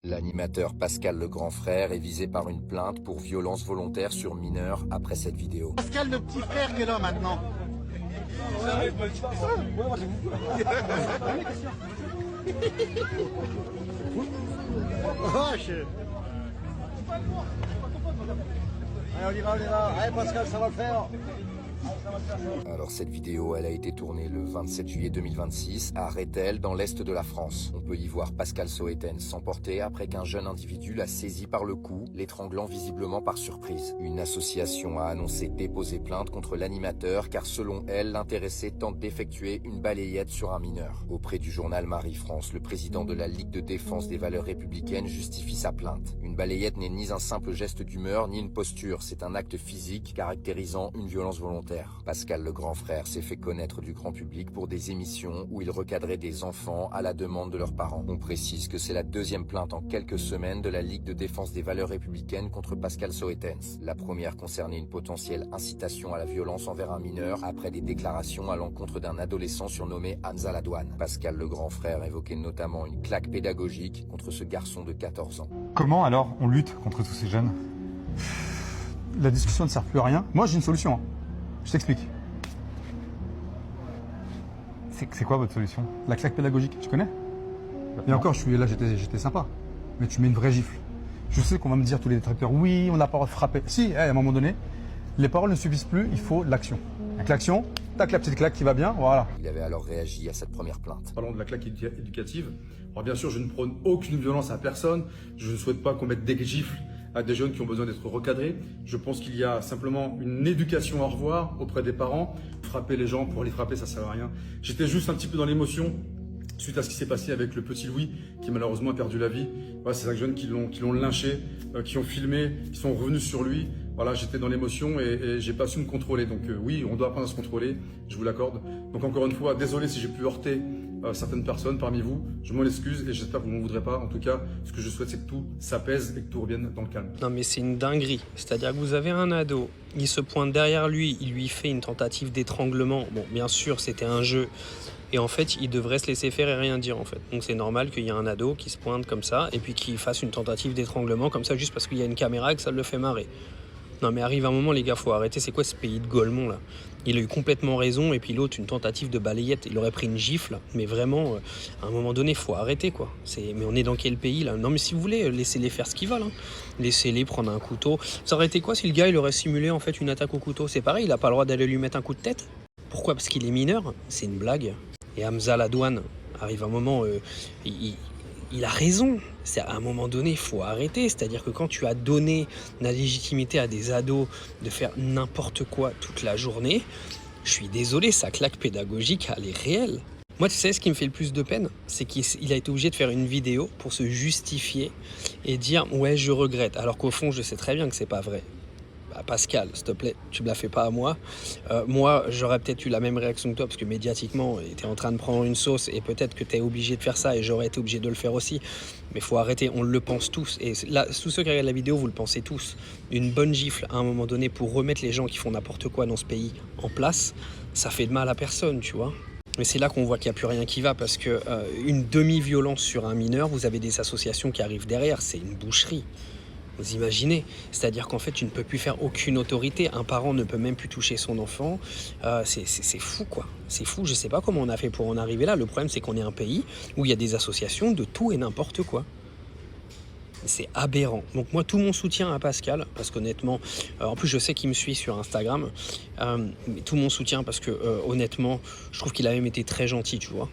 L'animateur Pascal le grand frère est visé par une plainte pour violence volontaire sur mineur après cette vidéo. Pascal le petit frère qui est là maintenant. Allez, on y va. Allez, Pascal, ça va le faire. Alors cette vidéo, elle a été tournée le 27 juillet 2026 à Rethel, dans l'est de la France. On peut y voir Pascal Soeten s'emporter après qu'un jeune individu l'a saisi par le cou, l'étranglant visiblement par surprise. Une association a annoncé déposer plainte contre l'animateur car selon elle, l'intéressé tente d'effectuer une balayette sur un mineur. Auprès du journal Marie-France, le président de la Ligue de défense des valeurs républicaines justifie sa plainte. Une balayette n'est ni un simple geste d'humeur ni une posture, c'est un acte physique caractérisant une violence volontaire. Pascal le grand frère s'est fait connaître du grand public pour des émissions où il recadrait des enfants à la demande de leurs parents. On précise que c'est la deuxième plainte en quelques semaines de la Ligue de défense des valeurs républicaines contre Pascal Soetens. La première concernait une potentielle incitation à la violence envers un mineur après des déclarations à l'encontre d'un adolescent surnommé Hamza Ladouane. Pascal le grand frère évoquait notamment une claque pédagogique contre ce garçon de 14 ans. Comment alors on lutte contre tous ces jeunes? La discussion ne sert plus à rien. Moi j'ai une solution. Je t'explique. C'est quoi votre solution? La claque pédagogique, tu connais? Et encore, j'étais sympa. Mais tu mets une vraie gifle. Je sais qu'on va me dire tous les détracteurs, oui, on n'a pas le droit de frapper. Si, à un moment donné, les paroles ne suffisent plus, il faut l'action. Avec l'action, tac, la petite claque qui va bien, voilà. Il avait alors réagi à cette première plainte. Parlons de la claque éducative. Alors bien sûr, je ne prône aucune violence à personne. Je ne souhaite pas qu'on mette des gifles à des jeunes qui ont besoin d'être recadrés. Je pense qu'il y a simplement une éducation à revoir auprès des parents. Frapper les gens pour les frapper, ça sert à rien. J'étais juste un petit peu dans l'émotion suite à ce qui s'est passé avec le petit Louis qui malheureusement a perdu la vie. Voilà, ces 5 jeunes qui l'ont lynché, qui ont filmé, qui sont revenus sur lui. Voilà, j'étais dans l'émotion et j'ai pas su me contrôler. Donc oui, on doit apprendre à se contrôler, je vous l'accorde. Donc encore une fois, désolé si j'ai pu heurter certaines personnes parmi vous. Je m'en excuse et j'espère que vous ne m'en voudrez pas. En tout cas, ce que je souhaite, c'est que tout s'apaise et que tout revienne dans le calme. Non mais c'est une dinguerie. C'est-à-dire que vous avez un ado, il se pointe derrière lui, il lui fait une tentative d'étranglement. Bon, bien sûr, c'était un jeu. Et en fait, il devrait se laisser faire et rien dire en fait. Donc c'est normal qu'il y ait un ado qui se pointe comme ça et puis qu'il fasse une tentative d'étranglement comme ça juste parce qu'il y a une caméra et que ça le fait marrer. Non mais arrive un moment les gars, faut arrêter, c'est quoi ce pays de Golemont là? Il a eu complètement raison et puis l'autre une tentative de balayette, il aurait pris une gifle, mais vraiment à un moment donné faut arrêter quoi. Mais on est dans quel pays là? Non mais si vous voulez, laissez-les faire ce qu'ils veulent, hein. Laissez-les prendre un couteau. Ça aurait été quoi si le gars il aurait simulé en fait une attaque au couteau? C'est pareil, il a pas le droit d'aller lui mettre un coup de tête? Pourquoi? Parce qu'il est mineur? C'est une blague. Et Hamza Ladouane, arrive un moment, il a raison. C'est à un moment donné, il faut arrêter. C'est-à-dire que quand tu as donné la légitimité à des ados de faire n'importe quoi toute la journée, je suis désolé, sa claque pédagogique, elle est réelle. Moi, tu sais, ce qui me fait le plus de peine, c'est qu'il a été obligé de faire une vidéo pour se justifier et dire « ouais, je regrette ». Alors qu'au fond, je sais très bien que c'est pas vrai. Bah Pascal, s'il te plaît, tu me la fais pas à moi. Moi, j'aurais peut-être eu la même réaction que toi, parce que médiatiquement, tu es en train de prendre une sauce, et peut-être que tu es obligé de faire ça, et j'aurais été obligé de le faire aussi. Mais il faut arrêter, on le pense tous. Et là, tous ceux qui regardent la vidéo, vous le pensez tous. Une bonne gifle, à un moment donné, pour remettre les gens qui font n'importe quoi dans ce pays en place, ça fait de mal à personne, tu vois. Mais c'est là qu'on voit qu'il n'y a plus rien qui va, parce que une demi-violence sur un mineur, vous avez des associations qui arrivent derrière, c'est une boucherie. Vous imaginez? C'est-à-dire qu'en fait, tu ne peux plus faire aucune autorité. Un parent ne peut même plus toucher son enfant. C'est fou, quoi. C'est fou. Je ne sais pas comment on a fait pour en arriver là. Le problème, c'est qu'on est un pays où il y a des associations de tout et n'importe quoi. C'est aberrant. Donc moi, tout mon soutien à Pascal, parce qu'honnêtement, en plus, je sais qu'il me suit sur Instagram, mais tout mon soutien parce que honnêtement, je trouve qu'il a même été très gentil, tu vois.